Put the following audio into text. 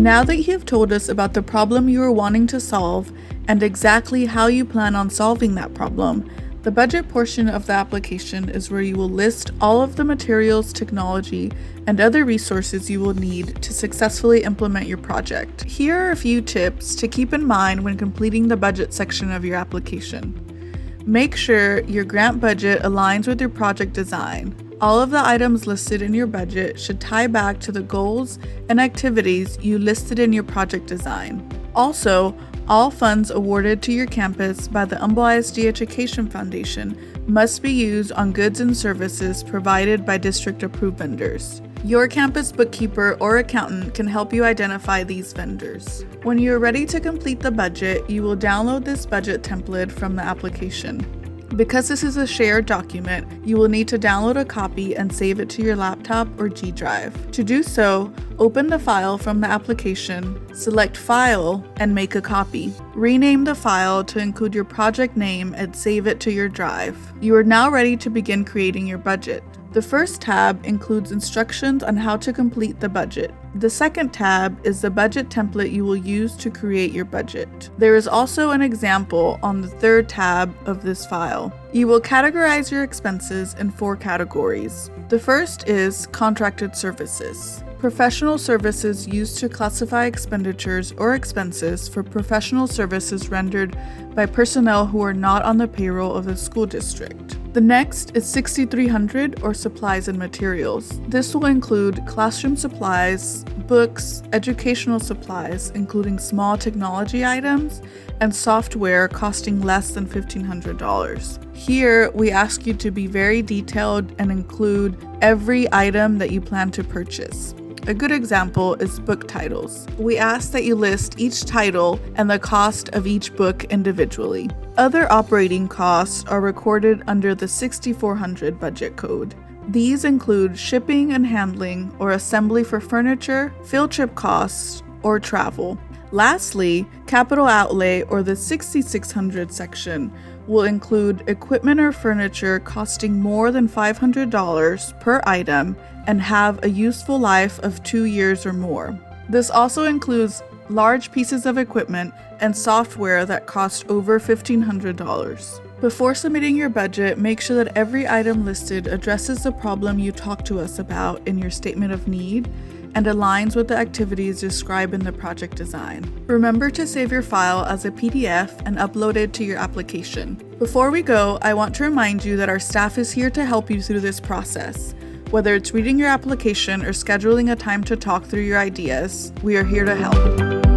Now that you have told us about the problem you are wanting to solve and exactly how you plan on solving that problem, the budget portion of the application is where you will list all of the materials, technology, and other resources you will need to successfully implement your project. Here are a few tips to keep in mind when completing the budget section of your application. Make sure your grant budget aligns with your project design. All of the items listed in your budget should tie back to the goals and activities you listed in your project design. Also, all funds awarded to your campus by the Humble ISD Education Foundation must be used on goods and services provided by district-approved vendors. Your campus bookkeeper or accountant can help you identify these vendors. When you are ready to complete the budget, you will download this budget template from the application. Because this is a shared document, you will need to download a copy and save it to your laptop or G Drive. To do so, open the file from the application, select File, and make a copy. Rename the file to include your project name and save it to your drive. You are now ready to begin creating your budget. The first tab includes instructions on how to complete the budget. The second tab is the budget template you will use to create your budget. There is also an example on the third tab of this file. You will categorize your expenses in 4 categories. The first is contracted services. Professional services used to classify expenditures or expenses for professional services rendered by personnel who are not on the payroll of the school district. The next is 6300 or supplies and materials. This will include classroom supplies, books, educational supplies, including small technology items, and software costing less than $1,500. Here, we ask you to be very detailed and include every item that you plan to purchase. A good example is book titles. We ask that you list each title and the cost of each book individually. Other operating costs are recorded under the 6400 budget code. These include shipping and handling or assembly for furniture, field trip costs, or travel. Lastly, capital outlay or the 6600 section will include equipment or furniture costing more than $500 per item and have a useful life of 2 years or more. This also includes large pieces of equipment and software that cost over $1,500. Before submitting your budget, make sure that every item listed addresses the problem you talked to us about in your statement of need and aligns with the activities described in the project design. Remember to save your file as a PDF and upload it to your application. Before we go, I want to remind you that our staff is here to help you through this process. Whether it's reading your application or scheduling a time to talk through your ideas, we are here to help.